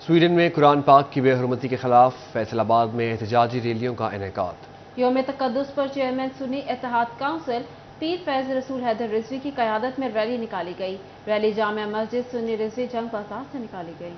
Sweden میں قرآن پاک کی بے حرمتی کے خلاف فیصل آباد میں احتجاجی ریلیوں کا انعقاد۔ یوم تقدس پر چیئرمین سنی اتحاد کونسل پیر فیض رسول حیدر رضوی کی قیادت میں ریلی نکالی گئی۔ ریلی جامع مسجد سنی رضوی جنگ بازار سے نکالی گئی۔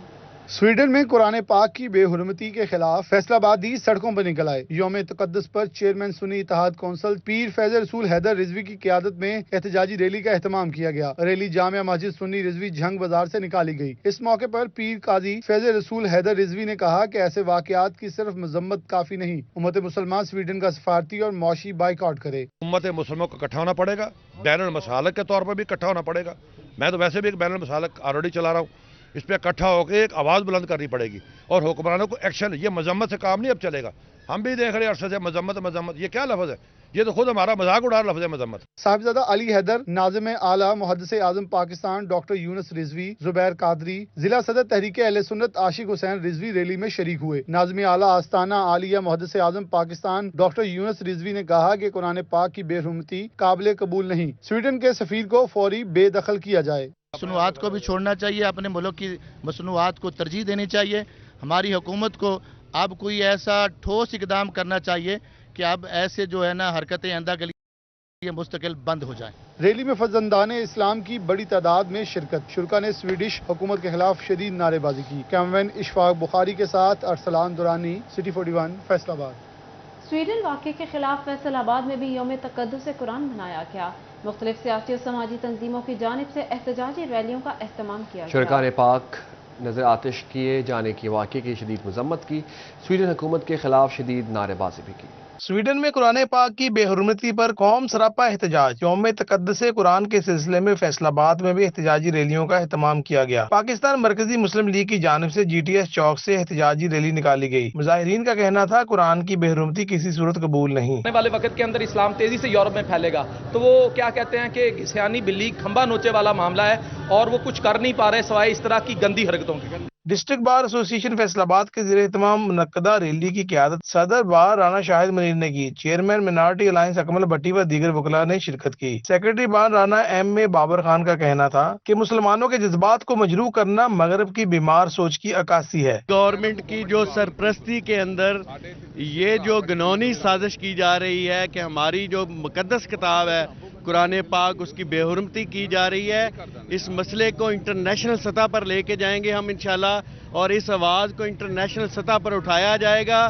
سویڈن میں قرآن پاک کی بے حرمتی کے خلاف فیصل آبادی سڑکوں پر نکل آئے۔ یوم تقدس پر چیئرمین سنی اتحاد کونسل پیر فیض رسول حیدر رضوی کی قیادت میں احتجاجی ریلی کا اہتمام کیا گیا۔ ریلی جامع مسجد سنی رضوی جھنگ بازار سے نکالی گئی۔ اس موقع پر پیر قاضی فیض رسول حیدر رضوی نے کہا کہ ایسے واقعات کی صرف مذمت کافی نہیں، امت مسلمان سویڈن کا سفارتی اور معاشی بائیکاٹ کرے۔ امت مسلموں کو اکٹھا ہونا پڑے گا، بین المسالک کے طور پر بھی اکٹھا ہونا پڑے گا۔ میں تو ویسے بھی ایک بین المسالک آلریڈی چلا رہا ہوں، اس پہ اکٹھا ہو کے ایک آواز بلند کرنی پڑے گی اور حکمرانوں کو ایکشن۔ یہ مذمت سے کام نہیں اب چلے گا۔ ہم بھی دیکھ رہے ہیں عرصے سے مذمت، یہ کیا لفظ ہے؟ یہ تو خود ہمارا مذاق اڑا رہا لفظ ہے مذمت۔ صاحبزادہ علی حیدر، ناظم اعلیٰ محدث اعظم پاکستان ڈاکٹر یونس رضوی، زبیر قادری، ضلع صدر تحریک اہل سنت عاشق حسین رضوی ریلی میں شریک ہوئے۔ ناظم اعلیٰ آستانہ عالیہ محدث اعظم پاکستان ڈاکٹر یونس رضوی نے کہا کہ قرآن پاک کی بے حرمتی قابل قبول نہیں، سویڈن کے سفیر کو فوری بے دخل کیا جائے۔ مصنوعات کو بھی چھوڑنا چاہیے، اپنے ملک کی مصنوعات کو ترجیح دینی چاہیے۔ ہماری حکومت کو اب کوئی ایسا ٹھوس اقدام کرنا چاہیے کہ اب ایسے جو ہے نا حرکتیں آئندہ کے لیے مستقل بند ہو جائیں۔ ریلی میں فرزندان اسلام کی بڑی تعداد میں شرکت۔ شرکا نے سویڈش حکومت کے خلاف شدید نعرے بازی کی۔ کیمرمین اشفاق بخاری کے ساتھ ارسلان دورانی، سٹی 41، فیصل آباد۔ سویڈن واقعے کے خلاف فیصل آباد میں بھی یوم تقدس قرآن منایا گیا۔ مختلف سیاسی اور سماجی تنظیموں کی جانب سے احتجاجی ریلیوں کا اہتمام کیا گیا۔ شرکا نے پاک نظر آتش کیے جانے کے واقعے کی شدید مذمت کی۔ سویڈن حکومت کے خلاف شدید نعرے بازی بھی کی۔ سویڈن میں قرآن پاک کی بے حرمتی پر قوم سراپا احتجاج۔ یوم تقدس قرآن کے سلسلے میں فیصل آباد میں بھی احتجاجی ریلیوں کا اہتمام کیا گیا۔ پاکستان مرکزی مسلم لیگ کی جانب سے جی ٹی ایس چوک سے احتجاجی ریلی نکالی گئی۔ مظاہرین کا کہنا تھا قرآن کی بے حرمتی کسی صورت قبول نہیں۔ آنے والے وقت کے اندر اسلام تیزی سے یورپ میں پھیلے گا تو وہ کیا کہتے ہیں کہ سیانی بلی کھمبا نوچے والا معاملہ ہے اور وہ کچھ کر نہیں پا رہے سوائے اس طرح کی گندی حرکتوں کے۔ ڈسٹرکٹ بار ایسوسی ایشن فیصل آباد کے زیر اہتمام منعقدہ ریلی کی قیادت صدر بار رانا شاہد منیر نے کی۔ چیئرمین مائنارٹی الائنس اکمل بٹی و دیگر وکلاء نے شرکت کی۔ سیکرٹری بار رانا ایم اے بابر خان کا کہنا تھا کہ مسلمانوں کے جذبات کو مجروح کرنا مغرب کی بیمار سوچ کی عکاسی ہے۔ گورنمنٹ کی جو سرپرستی کے اندر یہ جو گنونی سازش کی جا رہی ہے کہ ہماری جو مقدس کتاب ہے قرآن پاک، اس کی بے حرمتی کی جا رہی ہے، اس مسئلے کو انٹرنیشنل سطح پر لے کے جائیں گے ہم انشاءاللہ، اور اس آواز کو انٹرنیشنل سطح پر اٹھایا جائے گا۔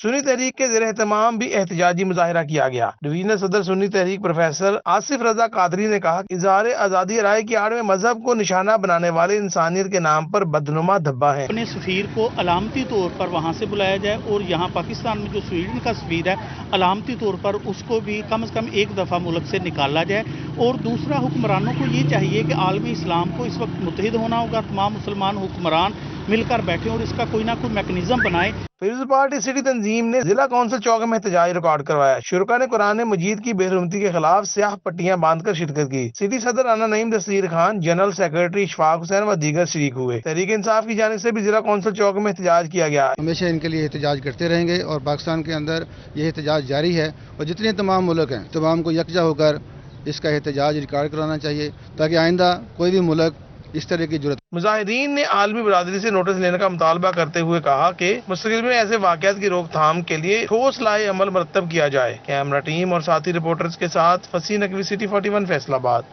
سنی تحریک کے زیر اہتمام بھی احتجاجی مظاہرہ کیا گیا۔ ڈویژنل صدر سنی تحریک پروفیسر آصف رضا قادری نے کہا کہ اظہار آزادی رائے کی آڑ میں مذہب کو نشانہ بنانے والے انسانیت کے نام پر بدنما دھبا ہے۔ اپنے سفیر کو علامتی طور پر وہاں سے بلایا جائے اور یہاں پاکستان میں جو سویڈن کا سفیر ہے علامتی طور پر اس کو بھی کم از کم ایک دفعہ ملک سے نکالا جائے۔ اور دوسرا، حکمرانوں کو یہ چاہیے کہ عالمی اسلام کو اس وقت متحد ہونا ہوگا، تمام مسلمان حکمران مل کر بیٹھے اور اس کا کوئی نہ کوئی میکنزم بنائے۔ پیپلز پارٹی سٹی تنظیم نے ضلع کونسل چوک میں احتجاج ریکارڈ کروایا۔ شرکا نے قرآن مجید کی بے حرمتی کے خلاف سیاہ پٹیاں باندھ کر شرکت کی۔ سٹی صدر رانا نعیم دستگیر خان، جنرل سیکرٹری اشفاق حسین و دیگر شریک ہوئے۔ تحریک انصاف کی جانب سے بھی ضلع کونسل چوک میں احتجاج کیا گیا۔ ہمیشہ ان کے لیے احتجاج کرتے رہیں گے اور پاکستان کے اندر یہ احتجاج جاری ہے اور جتنے تمام ملک ہیں تمام کو یکجا ہو کر اس کا احتجاج ریکارڈ کرانا چاہیے تاکہ آئندہ کوئی بھی ملک اس طرح کی جرات۔ مظاہرین نے عالمی برادری سے نوٹس لینے کا مطالبہ کرتے ہوئے کہا کہ مستقبل میں ایسے واقعات کی روک تھام کے لیے ٹھوس لائحہ عمل مرتب کیا جائے۔ کیمرہ ٹیم اور ساتھی رپورٹرز کے ساتھ فصیح نقوی، سٹی 41، فیصل آباد۔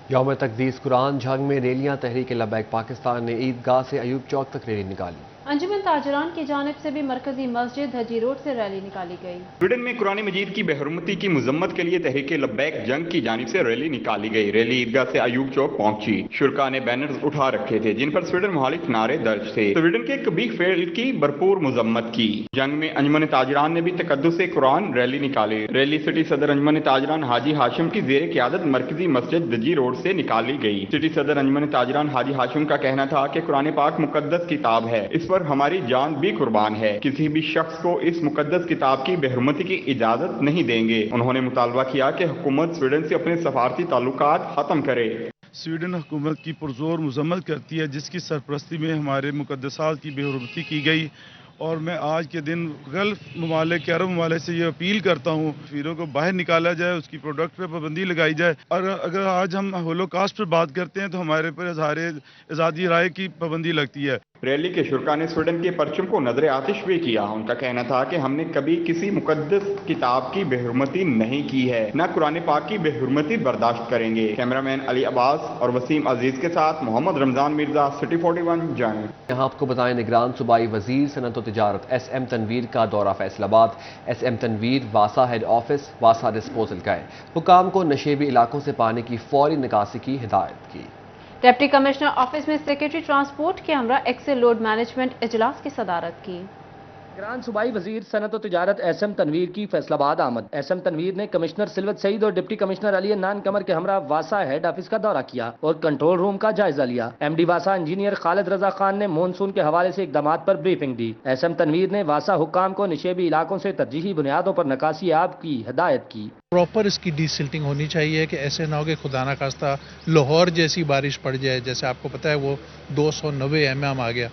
یوم تقدیس قرآن جھنگ میں ریلیاں تحریک لبیک پاکستان نے عیدگاہ سے ایوب چوک تک ریلی نکالی۔ انجمن تاجران کی جانب سے بھی مرکزی مسجد حجی روڈ سے ریلی نکالی گئی۔ سویڈن میں قرآن مجید کی بے حرمتی کی مذمت کے لیے تحریک لبیک جنگ کی جانب سے ریلی نکالی گئی۔ ریلی عیدگاہ سے ایوب چوک پہنچی۔ شرکا نے بینرز اٹھا رکھے تھے جن پر سویڈن مخالف نعرے درج تھے۔ سویڈن کے قبیح فعل کی بھرپور مذمت کی۔ جنگ میں انجمن تاجران نے بھی تقدس قرآن ریلی نکالی۔ ریلی سٹی صدر انجمن تاجران حاجی ہاشم کی زیر قیادت مرکزی مسجد دجی روڈ سے نکالی گئی۔ سٹی صدر انجمن تاجران حاجی ہاشم کا کہنا تھا کہ قرآن پاک مقدس کتاب ہے، اس پر ہماری جان بھی قربان ہے، کسی بھی شخص کو اس مقدس کتاب کی بے حرمتی کی اجازت نہیں دیں گے۔ انہوں نے مطالبہ کیا کہ حکومت سویڈن سے اپنے سفارتی تعلقات ختم کرے۔ سویڈن حکومت کی پرزور مذمت کرتی ہے جس کی سرپرستی میں ہمارے مقدسات کی بے حرمتی کی گئی، اور میں آج کے دن گلف ممالک، عرب ممالک سے یہ اپیل کرتا ہوں سفیروں کو باہر نکالا جائے، اس کی پروڈکٹ پہ پابندی لگائی جائے۔ اور اگر آج ہم ہولوکاسٹ پر بات کرتے ہیں تو ہمارے پر اظہار آزادی رائے کی پابندی لگتی ہے۔ रैली के शुरा ने स्वीडन के परचम को नजर आतिश भी किया। उनका कहना था कि हमने कभी किसी मुकद्दस किताब की बेहुरमती नहीं की है, न कुरान पाक की बेहुरमती बर्दाश्त करेंगे। कैमरामैन अली अब्बास और वसीम अजीज के साथ मोहम्मद रमजान मिर्जा, सिटी 41 जंग। यहाँ आपको बताएं, निगरान सूबाई वजीर सनअत व तिजारत SM तनवीर का दौरा फैसलाबाद। SM तनवीर वासा हेड ऑफिस वासा डिस्पोजल गए। हुकाम को नशेबी इलाकों से पानी की फौरी निकासी की हिदायत की। डिप्टी कमिश्नर ऑफिस में सेक्रेटरी ट्रांसपोर्ट के हमरा एक्सेल लोड मैनेजमेंट इजलास की सदारत की। निगरान सूबाई वजीर सनत व तिजारत SM तनवीर की फैसलाबाद आमद। SM तनवीर ने कमिश्नर सिलवत सईद और डिप्टी कमिश्नर अली अन्नान कमर के हमरा वासा हेड ऑफिस का दौरा किया और कंट्रोल रूम का जायजा लिया। MD वासा इंजीनियर खालिद रजा खान ने मॉनसून के हवाले से इकदामात पर ब्रीफिंग दी। SM तनवीर ने वासा हुक्काम को निशेबी इलाकों से तरजीही बुनियादों पर नकासी आब की हिदायत की। प्रॉपर इसकी डीसिल्टिंग होनी चाहिए कि ऐसे ना हो कि खुदा ना खास्ता लाहौर जैसी बारिश पड़ जाए, जैसे आपको पता है वो 290 mm आ गया,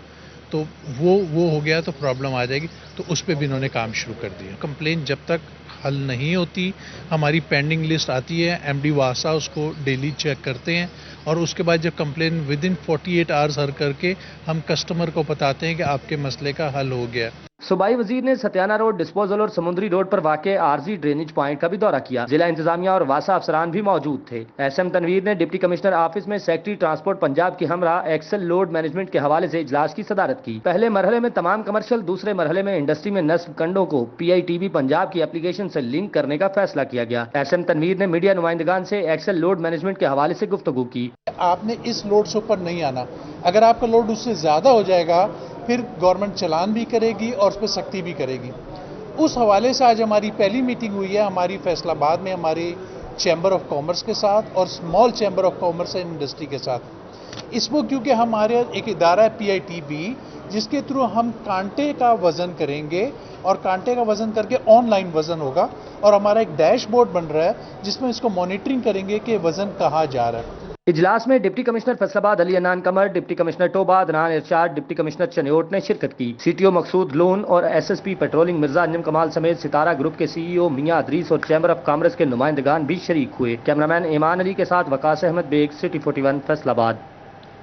तो वो हो गया तो प्रॉब्लम आ जाएगी। तो उस पर भी इन्होंने काम शुरू कर दिया। कंप्लेन जब तक हल नहीं होती, हमारी पेंडिंग लिस्ट आती है, MD वासा उसको डेली चेक करते हैं और उसके बाद जब कंप्लेन विदिन 48 आवर्स हल करके हम कस्टमर को बताते हैं कि आपके मसले का हल हो गया। सूबाई वजीर ने सत्याना रोड डिस्पोजल और समुद्री रोड पर वाक़े आरजी ड्रेनेज पॉइंट का भी दौरा किया। जिला इंतजामिया और वासा अफसरान भी मौजूद थे। SM तनवीर ने डिप्टी कमिश्नर ऑफिस में सेक्रेटरी ट्रांसपोर्ट पंजाब की हमरा एक्सेल लोड मैनेजमेंट के हवाले से इजलास की सदारत की। पहले मरहले में तमाम कमर्शियल, दूसरे मरहले में इंडस्ट्री में नस्ब कंडों को PITB पंजाब की एप्लीकेशन से लिंक करने का फैसला किया गया। SM तनवीर ने मीडिया नुमाइंदगान से एक्सेल लोड मैनेजमेंट के हवाले से गुफ्तगू की। आपने इस लोड से ऊपर नहीं आना, अगर आपका लोड उससे ज्यादा हो जाएगा फिर गवर्नमेंट चलान भी करेगी और उस पर सख्ती भी करेगी। उस हवाले से आज हमारी पहली मीटिंग हुई है हमारी फैसलाबाद में हमारी चैम्बर ऑफ कॉमर्स के साथ और small chamber of commerce and industry के साथ। इसको क्योंकि हमारे एक इदारा है PITB जिसके थ्रू हम कांटे का वजन करेंगे और कांटे का वजन करके ऑनलाइन वजन होगा और हमारा एक डैशबोर्ड बन रहा है जिसमें इसको मॉनिटरिंग करेंगे कि वजन कहाँ जा रहा है। इजलास में deputy commissioner Faisalabad Ali Annan Qamar, deputy commissioner Toba Adnan Irshad, deputy commissioner Chiniot ने शिरकत की। CTO मकसूद लोन और SSP पेट्रोलिंग मिर्जा अंजम कमाल समेत सितारा ग्रुप के CEO मियां अदरीस और चैम्बर ऑफ कॉमर्स के नुमाइंदगान भी शरीक हुए। कैमरामैन ईमान अली के साथ वकास अहमद बेग, सिटी 41 फैसलाबाद।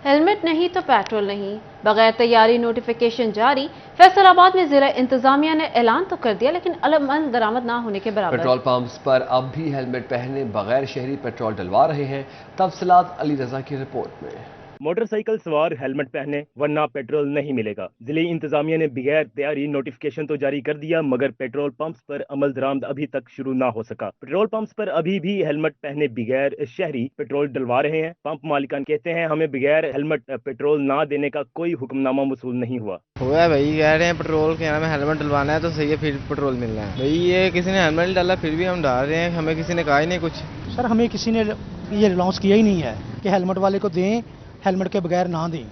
हेलमेट नहीं तो पेट्रोल नहीं, बगैर तैयारी नोटिफिकेशन जारी। फैसलाबाद में जिला इंतजामिया ने ऐलान तो कर दिया लेकिन अमल दरामद ना होने के बराबर। पेट्रोल पंप्स पर अब भी हेलमेट पहने बगैर शहरी पेट्रोल डलवा रहे हैं। तफसीलात अली रजा की रिपोर्ट में। मोटरसाइकिल सवार हेलमेट पहने वरना पेट्रोल नहीं मिलेगा। जिले इंतजामिया ने बगैर तैयारी नोटिफिकेशन तो जारी कर दिया मगर पेट्रोल पंप्स पर अमल दरामद अभी तक शुरू ना हो सका। पेट्रोल पंप्स पर अभी भी हेलमेट पहने बगैर शहरी पेट्रोल डलवा रहे हैं। पंप मालिकान कहते हैं हमें बगैर हेलमेट पेट्रोल ना देने का कोई हुक्मनामा वसूल नहीं हुआ है भाई। कह रहे हैं पेट्रोल के नाम हेलमेट डलवाना है तो सही है, फिर पेट्रोल मिलना है। भाई ये किसी ने हेलमेट डाला फिर भी हम डाल रहे हैं, हमें किसी ने कहा ही नहीं कुछ। सर हमें किसी ने ये अनाउंस किया ही नहीं है कि हेलमेट वाले को दें, हेलमेट के बगैर ना दें।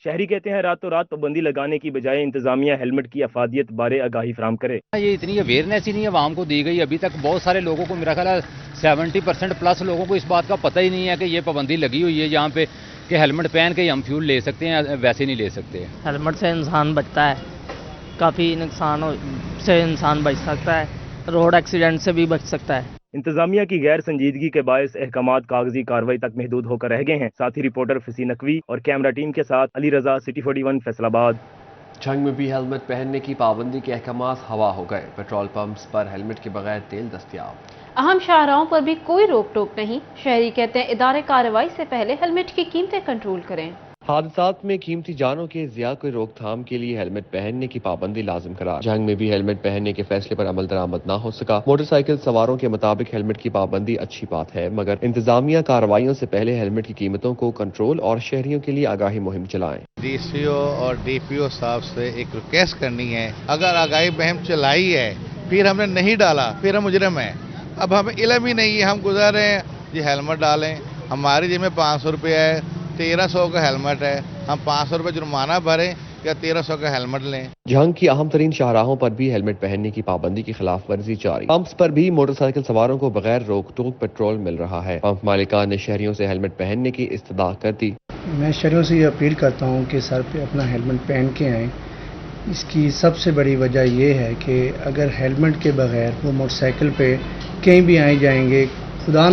शहरी कहते हैं रातों रात पाबंदी लगाने की बजाय इंतजामिया हेलमेट की अफादियत बारे आगाही फराम करे। ये इतनी अवेयरनेस ही नहीं है आवाम को दी गई अभी तक। बहुत सारे लोगों को, मेरा ख्याल है 70% प्लस लोगों को इस बात का पता ही नहीं है कि ये पाबंदी लगी हुई है यहाँ पे कि हेलमेट पहन के हम फ्यूल ले सकते हैं, वैसे नहीं ले सकते। हेलमेट से इंसान बचता है, काफ़ी नुकसान से इंसान बच सकता है, रोड एक्सीडेंट से भी बच सकता है। इंतजामिया की गैर संजीदगी के बायस अहकामात कागजी कार्रवाई तक महदूद होकर रह गए हैं। साथ ही रिपोर्टर फसी नकवी और कैमरा टीम के साथ अली रजा, सिटी 41 फैसलाबाद। जंग में भी हेलमेट पहनने की पाबंदी के अहकामात हवा हो गए। पेट्रोल पंप्स पर हेलमेट के बगैर तेल दस्तयाब। अहम शाहराहों पर भी कोई रोक टोक नहीं। शहरी कहते हैं इदारे कार्रवाई से पहले हेलमेट की कीमतें कंट्रोल करें। हादसात में कीमती जानों के ज़िया की रोकथाम के लिए हेलमेट पहनने की पाबंदी लाजिम करार। जंग में भी हेलमेट पहनने के फैसले पर अमल दरामद ना हो सका। मोटरसाइकिल सवारों के मुताबिक हेलमेट की पाबंदी अच्छी बात है मगर इंतजामिया कार्रवाइयों से पहले हेलमेट की कीमतों को कंट्रोल और शहरियों के लिए आगाही मुहिम चलाएं। DCO और DPO साहब से एक रिक्वेस्ट करनी है, अगर आगाही मुहिम चलाई है फिर हमने नहीं डाला फिर हम मुजरिम है। अब हमें इल्म ही नहीं है, हम गुजर रहे हैं जी हेलमेट डालें। हमारी जेब में 500 रुपये है, 1300 का हेलमेट है, हम 500 रुपये जुर्माना भरें या 1300 का हेलमेट लें। जंग की अहम तरीन शाहराहों पर भी हेलमेट पहनने की पाबंदी की खिलाफ वर्जी जारी। पंप्स पर भी मोटरसाइकिल सवारों को बगैर रोक टोक पेट्रोल मिल रहा है। पंप मालिकान ने शहरियों से हेलमेट पहनने की इस्तदा कर दी। मैं शहरियों से ये अपील करता हूँ कि सर पे अपना हेलमेट पहन के आएँ। इसकी सबसे बड़ी वजह ये है कि अगर हेलमेट के बगैर वो मोटरसाइकिल पे कहीं भी आए जाएंगे, खुदा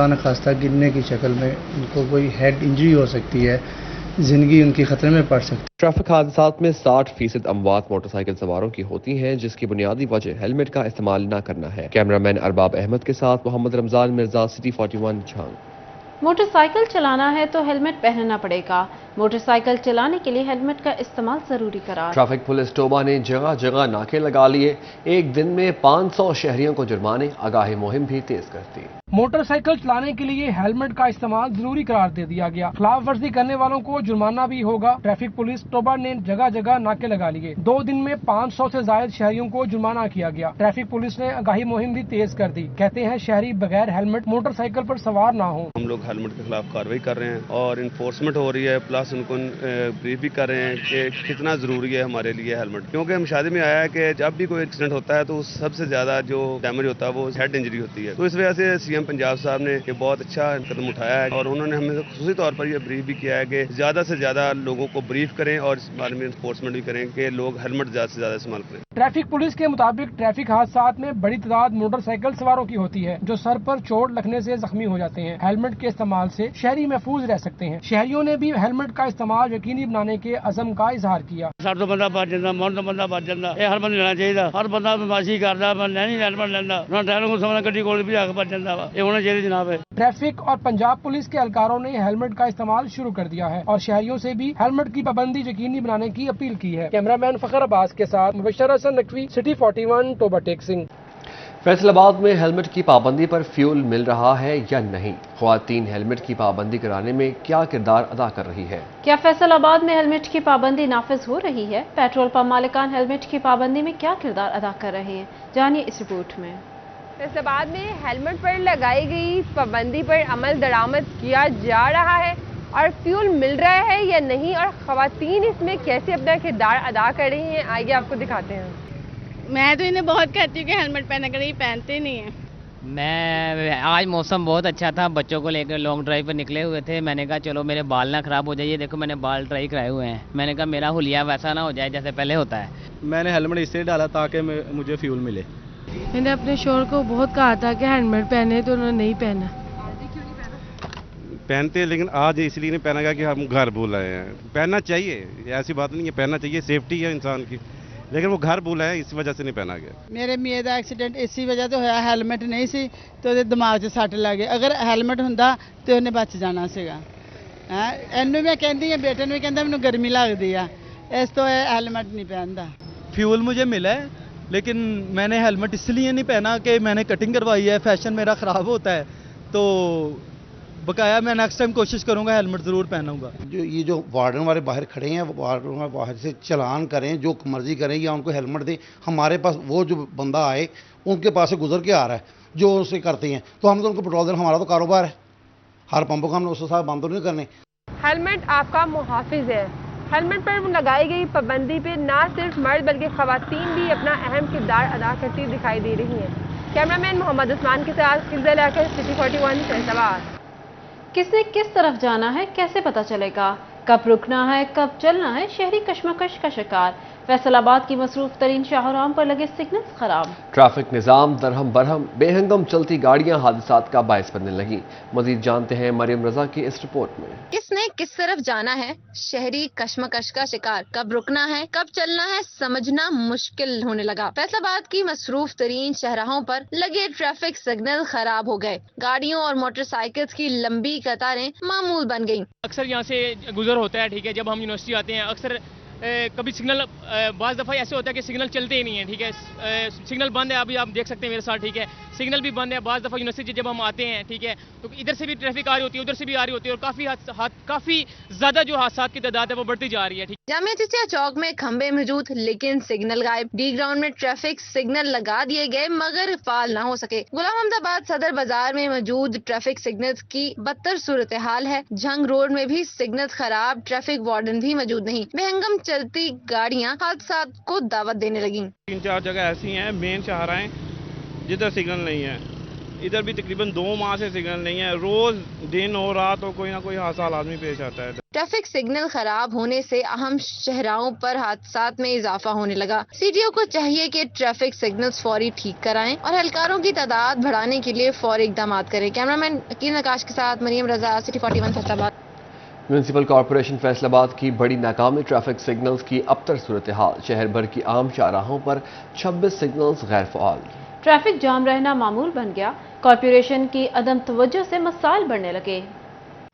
न खास्ता गिरने की शक्ल में उनको कोई हेड इंजरी हो सकती है। ज़िंदगी उनकी ख़तरे में पड़ सकती है। ट्रैफिक हादसात में 60% अमवात मोटरसाइकिल सवारों की होती हैं, जिसकी बुनियादी वजह हेलमेट का इस्तेमाल न करना है। कैमरामैन अरबाब अहमद के साथ मोहम्मद रमजान मिर्जा, सिटी 41 झांग। मोटरसाइकिल चलाना है तो हेलमेट पहनना पड़ेगा। मोटरसाइकिल चलाने के लिए हेलमेट का इस्तेमाल जरूरी करार। ट्रैफिक पुलिस टोबा ने जगह जगह नाके लगा लिए। एक दिन में 500 शहरियों को जुर्माने, आगाही मुहिम भी तेज कर दी। मोटरसाइकिल चलाने के लिए हेलमेट का इस्तेमाल जरूरी करार दे दिया गया। खिलाफ वर्जी करने वालों को जुर्माना भी होगा। ट्रैफिक पुलिस टोबा ने जगह जगह नाके लगा लिए। 2 दिन में 500 से ज्यादा शहरियों को जुर्माना किया गया। ट्रैफिक पुलिस ने आगाही मुहिम भी तेज कर दी। कहते हैं शहरी बगैर हेलमेट मोटरसाइकिल पर सवार ना हो। हम लोग हेलमेट के खिलाफ कार्रवाई कर रहे हैं और इन्फोर्समेंट हो रही है, प्लस उनको ब्रीफ भी कर रहे हैं कि कितना जरूरी है हमारे लिए हेलमेट। क्योंकि हम शादी में आया है कि जब भी कोई एक्सीडेंट होता है तो सबसे ज्यादा जो डैमेज होता है वो हेड इंजरी होती है। तो इस वजह से सीएम पंजाब साहब ने ये बहुत अच्छा कदम उठाया है और उन्होंने हमें खुसूसी तौर पर यह ब्रीफ भी किया है कि ज्यादा से ज्यादा लोगों को ब्रीफ करें और इस बारे में इन्फोर्समेंट भी करें कि लोग हेलमेट ज्यादा से ज्यादा इस्तेमाल करें। ट्रैफिक पुलिस के मुताबिक ट्रैफिक हादसात में बड़ी तादाद मोटरसाइकिल सवारों की होती है, जो सर पर चोट लगने से जख्मी हो जाते हैं। हेलमेट के इस्तेमाल से शहरी महफूज रह सकते हैं। शहरियों ने भी हेलमेट का इस्तेमाल यकीनी बनाने के अज़म का इजहार किया। सर तो बंदा बच जाता, मन तो बंदा बच जाता, हर बंद लेना चाहिए। हर बंदा बदमाशी करता, नहीं हेलमेट लेंदा, ड्राइवर को समझना गड्डी कोल भी आके बच जाता वा, ये होना चाहिए जनाब। ट्रैफिक और पंजाब पुलिस के एहलकारों ने हेलमेट का इस्तेमाल शुरू कर दिया है और शहरियों से भी हेलमेट की पाबंदी यकीनी बनाने की अपील की है। कैमरामैन फखर अब्बास के साथ मुबशर हसन नकवी, सिटी 41 टोबा टेक सिंह। फैसलाबाद में हेलमेट की पाबंदी पर फ्यूल मिल रहा है या नहीं? ख्वातीन हेलमेट की पाबंदी कराने में क्या किरदार अदा कर रही है? क्या फैसलाबाद में हेलमेट की पाबंदी नाफिज हो रही है? पेट्रोल पंप मालिकान हेलमेट की पाबंदी में क्या किरदार अदा कर रहे हैं? जानिए इस रिपोर्ट में। फैसलाबाद में हेलमेट पर लगाई गई पाबंदी पर अमल दरामद किया जा रहा है और फ्यूल मिल रहा है या नहीं, और ख्वातीन इसमें कैसे अपना किरदार अदा कर रही हैं, आइए आपको दिखाते हैं। मैं तो इन्हें बहुत कहती हूँ कि हेलमेट पहना कर, ये पहनते नहीं है। मैं आज मौसम बहुत अच्छा था, बच्चों को लेकर लॉन्ग ड्राइव पर निकले हुए थे। मैंने कहा चलो मेरे बाल ना खराब हो जाइए, देखो मैंने बाल ट्राई कराए हुए हैं। मैंने कहा मेरा हुलिया वैसा ना हो जाए जैसे पहले होता है। मैंने हेलमेट इसलिए डाला ताकि मुझे फ्यूल मिले। मैंने अपने शोहर को बहुत कहा था कि हेलमेट पहने, तो उन्होंने नहीं पहना। पहनते, लेकिन आज इसलिए नहीं पहना गया कि हम घर बोल रहे हैं। पहनना चाहिए, ऐसी बात नहीं है, पहनना चाहिए, सेफ्टी है इंसान की, लेकिन वो घर बोला है इस वजह से नहीं पहना गया। मेरे मियां दा एक्सीडेंट इसी वजह तो होया, हेलमेट नहीं सी तो ਉਹਦੇ ਦਿਮਾग 'ਚ ਸੱਟ ਲੱਗ ਗਈ। ਅਗਰ ਹੈਲਮਟ ਹੁੰਦਾ ਤੇ ਉਹਨੇ ਬਚ ਜਾਣਾ ਸੀਗਾ। ਇਹਨੂੰ ਮੈਂ ਕਹਿੰਦੀ ਆ, ਬੇਟੇ ਨੂੰ ਵੀ ਕਹਿੰਦਾ ਮੈਨੂੰ ਗਰਮੀ ਲੱਗਦੀ ਆ, ਇਸ ਤੋਂ ਇਹ ਹੈਲਮਟ नहीं पहनता। फ्यूल मुझे मिला है, लेकिन मैंने हेलमेट इसलिए नहीं पहना कि मैंने कटिंग करवाई है, फैशन मेरा ख़राब होता है, तो बकाया मैं नेक्स्ट टाइम कोशिश करूंगा हेलमेट ज़रूर पहनूंगा। जो वार्डन वाले बाहर खड़े हैं, वो वार्डन बाहर से चलान करें, जो मर्जी करें, या उनको हेलमेट दें। हमारे पास वो जो बंदा आए उनके पास से गुजर के आ रहा है, जो उसे करते हैं, तो हम तो उनको पेट्रोल देना, हमारा तो कारोबार है। हर पंपों को हमने उसके साथ बंद नहीं करने। हेलमेट आपका मुहाफिज है। हेलमेट पर लगाई गई पाबंदी पे ना सिर्फ मर्द बल्कि खवातीन भी अपना अहम किरदार अदा करती दिखाई दे रही हैं। कैमरामैन मोहम्मद उस्मान के साथ सिटी 41 फैसलाबाद। किसने किस तरफ जाना है कैसे पता चलेगा? कब रुकना है कब चलना है? शहरी कश्मकश का शिकार। फैसलाबाद की मसरूफ तरीन शाहराम पर लगे सिग्नल खराब। ट्रैफिक निज़ाम दरहम बरहम, बेहंगम चलती गाड़ियां हादसात का बायस बनने लगी। मजीद जानते हैं मरियम रजा की इस रिपोर्ट में। किसने किस तरफ जाना है, शहरी कश्मकश का शिकार। कब रुकना है कब चलना है समझना मुश्किल होने लगा। फैसलाबाद की मसरूफ तरीन शहराहों पर लगे ट्रैफिक सिग्नल खराब हो गए। गाड़ियों और मोटरसाइकिल की लंबी कतारें मामूल बन गयी। अक्सर यहाँ से गुजर होता है, ठीक है, जब हम यूनिवर्सिटी आते हैं अक्सर कभी सिग्नल बाज़ दफ़ा ऐसे होता है कि सिग्नल चलते ही नहीं है, ठीक है, सिग्नल बंद है। अभी आप देख सकते हैं मेरे साथ, ठीक है, सिग्नल भी बंद है। बाज़ दफ़ा यूनिवर्सिटी जब हम आते हैं, ठीक है, तो इधर से भी ट्रैफिक आ रही होती है, उधर से भी आ रही होती है, और काफ़ी ज़्यादा जो हादसा की तादाद है वो बढ़ती जा रही है। जामिया चिश्तिया चौक में खंबे मौजूद, लेकिन सिग्नल गायब। डी ग्राउंड में ट्रैफिक सिग्नल लगा दिए गए मगर फाल न हो सके। गुलाम अहमदाबाद सदर बाजार में मौजूद ट्रैफिक सिग्नल की बदतर सूरत हाल है। झंग रोड में भी सिग्नल खराब, ट्रैफिक वार्डन भी मौजूद नहीं। बेहंगम चलती गाड़ियां हादसा को दावत देने लगी। 3-4 जगह ऐसी हैं मेन शाहराएं जिधर सिग्नल नहीं है। इधर भी तकरीबन 2 माह से सिग्नल नहीं है। रोज दिन और रात और कोई ना कोई हादसा लाजमी पेश आता है। ट्रैफिक सिग्नल खराब होने से अहम शहराओं पर हादसात में इजाफा होने लगा। सीटीओ को चाहिए कि ट्रैफिक सिग्नल्स फौरी ठीक कराएं और एहलकारों की तादाद बढ़ाने के लिए फौरी इकदाम करें। कैमरामैन अकील नकाश के साथ Maryam Raza, city 41 Faisalabad. Municipal corporation Faisalabad की बड़ी नाकामी ट्रैफिक सिग्नल्स की अबतर सूरत-ए-हाल। शहर भर की आम शाहराहों पर 26 सिग्नल्स गैर फ़आल। ट्रैफिक जाम रहना मामूल बन गया। कॉरपोरेशन की अदम तवज्जो से मसाइल बढ़ने लगे।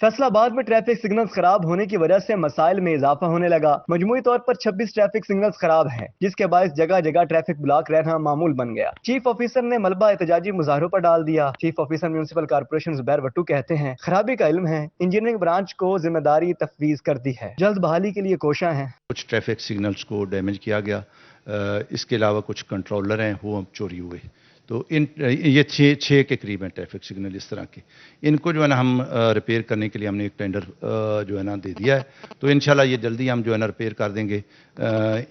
फैसलाबाद में ट्रैफिक सिग्नल्स खराब होने की वजह से मसाइल में इजाफा होने लगा। मजमूई तौर पर 26 ट्रैफिक सिग्नल्स खराब हैं, जिसके बायस जगह जगह ट्रैफिक ब्लॉक रहना मामूल बन गया। चीफ ऑफिसर ने मलबा एहतजाजी मुजाहरों पर डाल दिया। Chief officer municipal corporation Zubair Wattoo कहते हैं, खराबी का इल्म है, इंजीनियरिंग ब्रांच को जिम्मेदारी तफवीज कर दी है, जल्द बहाली के लिए कोशिश है। कुछ ट्रैफिक सिग्नल्स को डैमेज किया गया, इसके अलावा कुछ कंट्रोलर हैं वो चोरी हुए। तो ये छः के करीब हैं ट्रैफिक सिग्नल इस तरह के। इनको जो है ना हम रिपेयर करने के लिए हमने एक टेंडर जो है ना दे दिया है। तो इंशाल्लाह ये जल्दी हम जो है ना रिपेयर कर देंगे।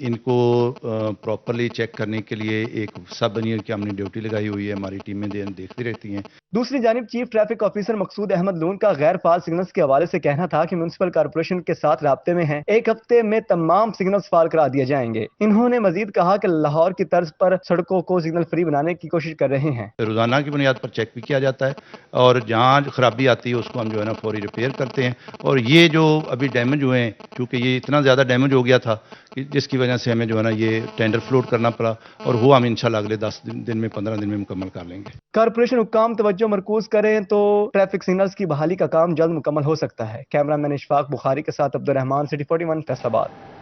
इनको प्रॉपरली चेक करने के लिए एक सब इंजीनियर की हमने ड्यूटी लगाई हुई है, हमारी टीमें देखती रहती हैं। दूसरी जानिब चीफ ट्रैफिक ऑफिसर मकसूद अहमद लून का गैर फाल सिग्नल्स के हवाले से कहना था कि म्यूनसिपल कॉरपोरेशन के साथ राब्ते में हैं, एक हफ्ते में तमाम सिग्नल्स फाल करा दिए जाएंगे। इन्होंने मजीद कहा कि लाहौर की तर्ज पर सड़कों को सिग्नल फ्री बनाने की कोशिश कर रहे हैं। रोजाना की बुनियाद पर चेक भी किया जाता है और जहाँ खराबी आती है उसको हम जो है ना फौरी रिपेयर करते हैं। और ये जो अभी डैमेज हुए हैं, क्योंकि ये इतना ज़्यादा डैमेज हो गया था कि जिसकी वजह से हमें जो है ना ये टेंडर फ्लोट करना पड़ा, और वो हम इंशाल्लाह अगले 10 दिन में 15 दिन में मुकम्मल कर लेंगे। कॉरपोरेशन हुक्काम तवज्जो मरकूज करें तो ट्रैफिक सिग्नल्स की बहाली का काम जल्द मुकम्मल हो सकता है। कैमरामैन इशफाक बुखारी के साथ अब्दुर्रहमान, सिटी 41 फैसलाबाद।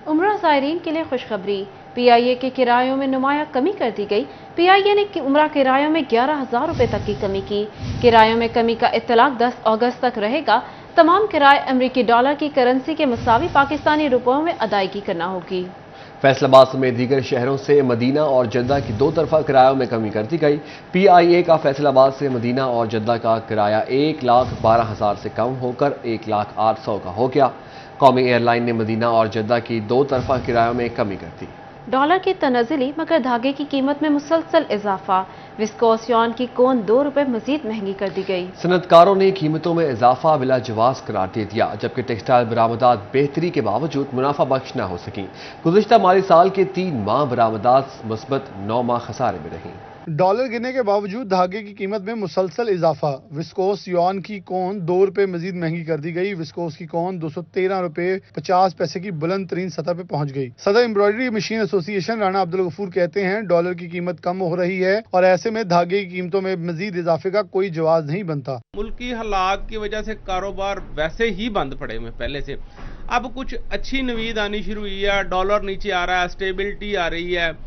उम्रा ज़ायरीन के लिए खुशखबरी। PIA के किरायों में नुमाया कमी कर दी गई। PIA ने उम्रा किरायों में 11,000 रुपए तक की कमी की। किरायों में कमी का इत्तलाक 10 अगस्त तक रहेगा। तमाम किराए अमरीकी डॉलर की करेंसी के मुसावी पाकिस्तानी रुपयों में अदायगी करना होगी। फैसलाबाद समेत दीगर शहरों से मदीना और जद्दा की 2 तरफा किरायों में कमी कर दी गई। PIA का फैसलाबाद से मदीना और जद्दा का किराया 1,12,000 से कम होकर 1,08,000 का हो गया। कौमी एयरलाइन ने मदीना और जद्दा की 2 तरफा किरायों में कमी कर दी। डॉलर की तनज़ुली मगर धागे की कीमत में मुसलसल इजाफा। विस्कोस यॉन की कोन 2 रुपए मजीद महंगी कर दी गई। सनतकारों ने कीमतों में इजाफा बिला जवाज करार दे दिया, जबकि टेक्सटाइल बरामदात बेहतरी के बावजूद मुनाफा बख्श न हो सकी। गुज़िश्ता माली साल के 3 माह बरामदात मुस्बत 9 माह खसारे में रही। डॉलर गिरने के बावजूद धागे की कीमत में मुसलसल इजाफा। विस्कोस यॉन की कोन 2 रुपए मजीद महंगी कर दी गई। विस्कोस की कोन 213 रुपए 50 पैसे की बुलंद तरीन सतह पे पहुंच गई। सदर embroidery machine association Rana Abdul Ghafoor कहते हैं, डॉलर की कीमत कम हो रही है और ऐसे में धागे की कीमतों में मजीद इजाफे का कोई जवाब नहीं बनता। मुल्की हालात की वजह से कारोबार वैसे ही बंद पड़े हुए पहले से। अब कुछ अच्छी नवीद आनी शुरू हुई है, डॉलर नीचे आ रहा है, स्टेबिलिटी आ रही है।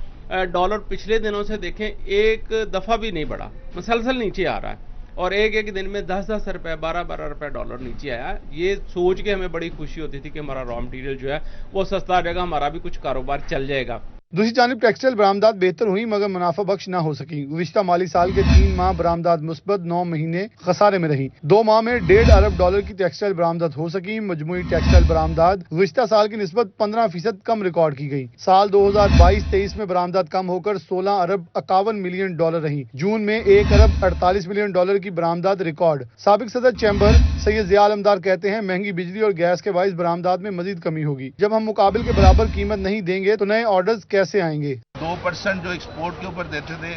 डॉलर पिछले दिनों से देखें एक दफा भी नहीं बढ़ा, मुसलसल नीचे आ रहा है और एक दिन में 10-10 रुपए 12-12 रुपए डॉलर नीचे आया। ये सोच के हमें बड़ी खुशी होती थी कि हमारा रॉ मटेरियल जो है वो सस्ता आ जाएगा, हमारा भी कुछ कारोबार चल जाएगा। दूसरी जानिब टेक्सटाइल बरामदात बेहतर हुई मगर मुनाफा बख्श न हो सकी। गुज़िश्ता माली साल के 3 माह बरामदात मुस्बत 9 महीने खसारे में रही। 2 माह में 1.5 अरब डॉलर की टेक्सटाइल बरामदात हो सकी। मजमूई टेक्सटाइल बरामदात गुज़िश्ता साल की निस्बत 15% कम रिकॉर्ड की गई। साल 2022-23 में बरामदात कम होकर 16 अरब 51 मिलियन डॉलर रही। जून में 1 अरब 48 मिलियन डॉलर की बरामदात रिकॉर्ड। साबिक सदर चैम्बर सैयद ज़िया आलमदार कहते हैं, महंगी बिजली और गैस के बाइस बरामदात में मजीद कमी होगी। जब हम मुकाबिल के बराबर कीमत नहीं देंगे तो नए ऑर्डर्स कैसे आएंगे। 2% जो एक्सपोर्ट के ऊपर देते थे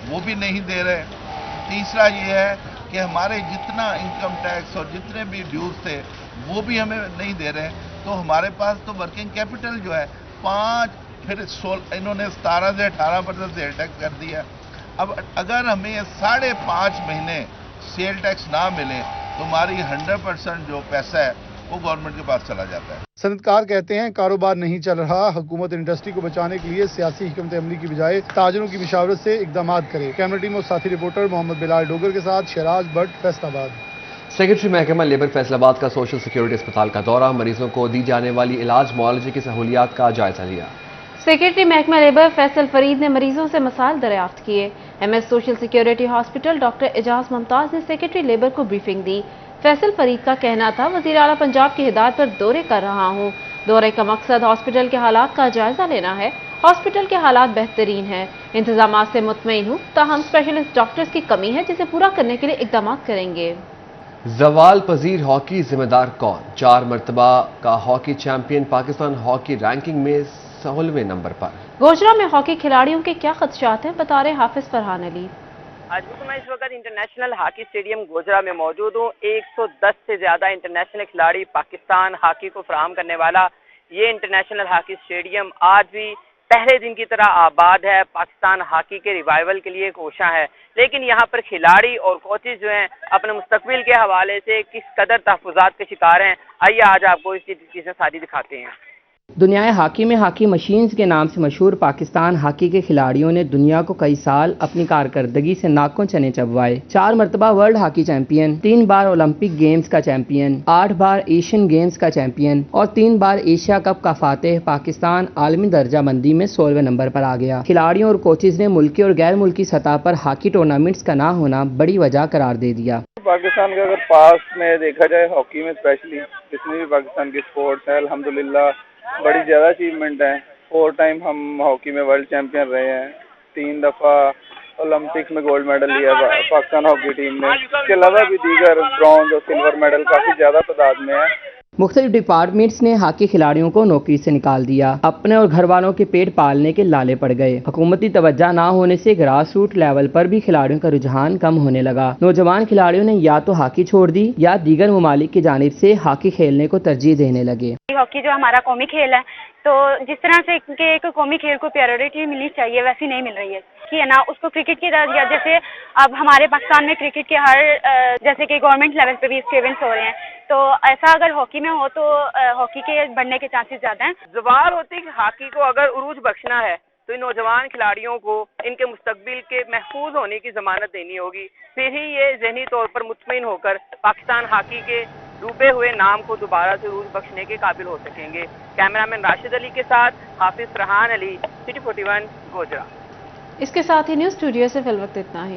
वो भी नहीं दे रहे। तीसरा ये है कि हमारे जितना इनकम टैक्स और जितने भी ड्यूज थे वो भी हमें नहीं दे रहे। तो हमारे पास तो वर्किंग कैपिटल जो है 5, फिर इन्होंने 17 से 18% सेल टैक्स कर दिया। अब अगर हमें 5.5 महीने सेल टैक्स ना मिले तो हमारी 100% जो पैसा है वो गवर्नमेंट के पास चला जाता है। सनतकार कहते हैं, कारोबार नहीं चल रहा। हुकूमत इंडस्ट्री को बचाने के लिए सियासी हिकमत अमली की बजाय ताजरों की मशावरत से इकदाम करे। कैमरा टीम और साथी रिपोर्टर मोहम्मद बिलाल डोगर के साथ शहराज भट्ट, फैसलाबाद। सेक्रेटरी महकमा लेबर फैसलाबाद का सोशल सिक्योरिटी अस्पताल का दौरा, मरीजों को दी जाने वाली इलाज मुआलजे की सहूलियात का जायजा लिया। सेक्रेटरी महकमा लेबर फैसल फरीद ने मरीजों से मसाइल दरियाफ्त किए। MS social security hospital doctor Ijaz Mumtaz ने सेक्रेटरी लेबर को ब्रीफिंग दी। फैसल फरीद का कहना था, वज़ीर आला पंजाब की हिदायत पर दौरे कर रहा हूँ। दौरे का मकसद हॉस्पिटल के हालात का जायजा लेना है। हॉस्पिटल के हालात बेहतरीन हैं, इंतजामात से मुतमईन हूँ, ताहम स्पेशलिस्ट डॉक्टर्स की कमी है जिसे पूरा करने के लिए इकदाम करेंगे। जवाल पजीर हॉकी जिम्मेदार कौन? 4 मरतबा का hockey champion Pakistan hockey ranking में 16वें नंबर पर। गोजरा में हॉकी खिलाड़ियों के क्या खदशात हैं, बता रहे हाफिज फरहान अली। آج میں اس وقت انٹرنیشنل ہاکی اسٹیڈیم گوجرا میں موجود ہوں. 110 سے زیادہ انٹرنیشنل کھلاڑی پاکستان ہاکی کو فراہم کرنے والا یہ انٹرنیشنل ہاکی اسٹیڈیم آج بھی پہلے دن کی طرح آباد ہے. پاکستان ہاکی کے ریوائیول کے لیے کوشاں ہے، لیکن یہاں پر کھلاڑی اور کوچز جو ہیں اپنے مستقبل کے حوالے سے کس قدر تحفظات کے شکار ہیں. آئیے آج آپ کو اس کی چیزیں ساری دکھاتے ہیں. دنیا ہاکی میں ہاکی مشینز کے نام سے مشہور پاکستان ہاکی کے کھلاڑیوں نے دنیا کو کئی سال اپنی کارکردگی سے ناکوں چنے چبوائے. 4 مرتبہ ورلڈ ہاکی چیمپئن، 3 بار اولمپک گیمز کا چیمپئن، 8 بار ایشین گیمز کا چیمپئن اور 3 بار ایشیا کپ کا فاتح پاکستان عالمی درجہ بندی میں 16ویں نمبر پر آ گیا. کھلاڑیوں اور کوچز نے ملکی اور غیر ملکی سطح پر ہاکی ٹورنامنٹس کا نہ ہونا بڑی وجہ قرار دے دیا. پاکستان کا اگر پاس میں دیکھا جائے ہاکی میں اسپیشلی جس میں بھی پاکستان کی اسپورٹس ہے الحمدللہ بڑی زیادہ اچیومنٹ ہے. 4 ٹائم ہم ہاکی میں ورلڈ چیمپئن رہے ہیں، 3 دفعہ اولمپکس میں گولڈ میڈل لیا پاکستان ہاکی ٹیم نے. اس کے علاوہ بھی دیگر برونز اور سلور میڈل کافی زیادہ تعداد میں ہے. مختلف ڈپارٹمنٹس نے ہاکی کھلاڑیوں کو نوکری سے نکال دیا. اپنے اور گھر والوں کے پیٹ پالنے کے لالے پڑ گئے. حکومتی توجہ نہ ہونے سے گراس روٹ لیول پر بھی کھلاڑیوں کا رجحان کم ہونے لگا. نوجوان کھلاڑیوں نے یا تو ہاکی چھوڑ دی یا دیگر ممالک کی جانب سے ہاکی کھیلنے کو ترجیح دینے لگے. ہاکی جو ہمارا قومی کھیل ہے تو جس طرح سے کہ ایک قومی کھیل کو پیورٹی ملنی چاہیے ویسی نہیں مل رہی ہے نا. اس کو کرکٹ کی طرح جیسے اب ہمارے پاکستان میں کرکٹ کے ہر جیسے کہ گورنمنٹ لیول پہ بھی ایونٹس ہو رہے ہیں تو ایسا اگر ہاکی میں ہو تو ہاکی کے بڑھنے کے چانسز زیادہ ہیں. زوال ہوتی ہے کہ ہاکی کو اگر عروج بخشنا ہے تو ان نوجوان کھلاڑیوں کو ان کے مستقبل کے محفوظ ہونے کی ضمانت دینی ہوگی. پھر ہی یہ ذہنی طور پر مطمئن ہو کر پاکستان ہاکی کے ڈوبے ہوئے نام کو دوبارہ سے عروج بخشنے کے قابل ہو سکیں گے. کیمرامین راشد علی کے ساتھ حافظ فرحان علی، سٹی 41 گوجرا. اس کے ساتھ ہی نیوز اسٹوڈیو سے فی الوقت اتنا ہی.